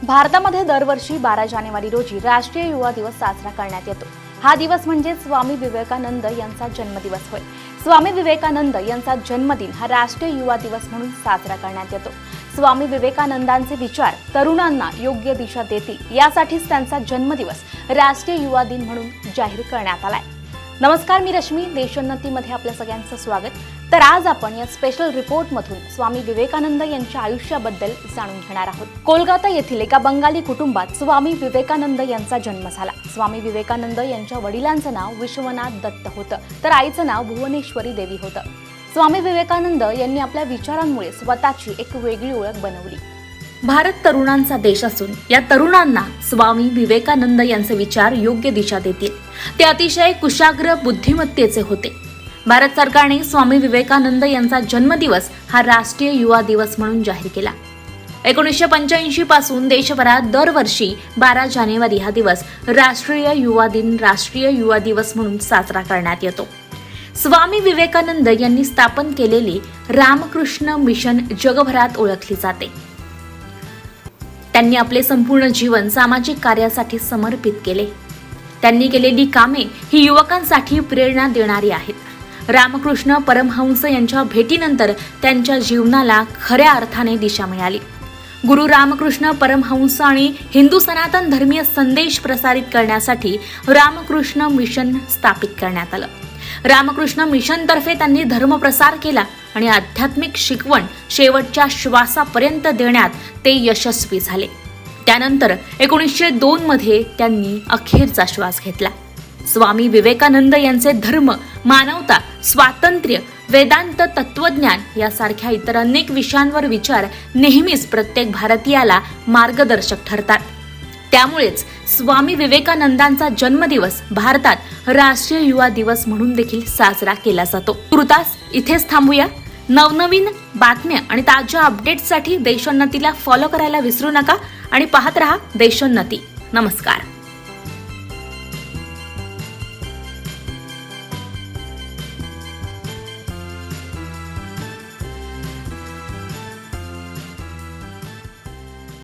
भारतामध्ये दरवर्षी 12 जानेवारी रोजी राष्ट्रीय युवा दिवस साजरा करण्यात येतो। हा दिवस म्हणजे स्वामी विवेकानंद यांचा जन्मदिवस होय। स्वामी विवेकानंद यांचा जन्मदिन हा राष्ट्रीय युवा दिवस म्हणून साजरा करण्यात येतो। स्वामी विवेकानंदांचे विचार तरुणांना योग्य दिशा देतील यासाठीच त्यांचा जन्मदिवस राष्ट्रीय युवा दिन म्हणून जाहीर करण्यात आलाय। नमस्कार, मी रश्मी, देशोन्नतीमध्ये आपल्या सगळ्यांचं स्वागत। तर आज आपण या स्पेशल रिपोर्टमधून स्वामी विवेकानंद यांच्या आयुष्याबद्दल जाणून घेणार आहोत। कोलकाता येथील एका बंगाली कुटुंबात स्वामी विवेकानंद यांचा जन्म झाला। स्वामी विवेकानंद यांच्या वडिलांचं नाव विश्वनाथ दत्त होतं, तर आईचं नाव भुवनेश्वरी देवी होतं। स्वामी विवेकानंद यांनी आपल्या विचारांमुळे स्वतःची एक वेगळी ओळख बनवली। भारत तरुणांचा देश असून या तरुणांना स्वामी विवेकानंद यांचे विचार योग्य दिशा देतील। ते अतिशय कुशाग्र बुद्धिमत्तेचे होते। भारत सरकारने स्वामी विवेकानंद यांचा जन्मदिवस हा राष्ट्रीय युवा दिवस म्हणून जाहीर केला। 1985 पासून देशभरात दरवर्षी 12 जानेवारी हा दिवस राष्ट्रीय युवा दिवस म्हणून साजरा करण्यात येतो। स्वामी विवेकानंद यांनी स्थापन केलेली रामकृष्ण मिशन जगभरात ओळखली जाते। त्यांनी आपले संपूर्ण जीवन सामाजिक कार्यासाठी समर्पित केले। त्यांनी केलेली कामे ही युवकांसाठी प्रेरणा देणारी आहेत। रामकृष्ण परमहंस यांच्या भेटीनंतर त्यांच्या जीवनाला खऱ्या अर्थाने दिशा मिळाली। गुरु रामकृष्ण परमहंस आणि हिंदू सनातन धर्मीय संदेश प्रसारित करण्यासाठी रामकृष्ण मिशन स्थापित करण्यात आलं। रामकृष्ण मिशनतर्फे त्यांनी धर्मप्रसार केला आणि आध्यात्मिक शिकवण शेवटच्या श्वासापर्यंत देण्यात ते यशस्वी झाले। त्यानंतर 1902 मध्ये त्यांनी अखेरचा श्वास घेतला। स्वामी विवेकानंद यांचे धर्म, मानवता, स्वातंत्र्य, वेदांत, तत्वज्ञान यासारख्या इतर अनेक विषयांवर विचार नेहमीच प्रत्येक भारतीयाला मार्गदर्शक ठरतात। त्यामुळेच स्वामी विवेकानंदांचा जन्मदिवस भारतात राष्ट्रीय युवा दिवस म्हणून देखील साजरा केला जातो। तुर्तास इथेच थांबूया। नवनवीन बातम्या आणि ताज्या अपडेट्ससाठी देशोन्नतीला फॉलो करायला विसरू नका आणि पाहत रहा देशोन्नती। नमस्कार।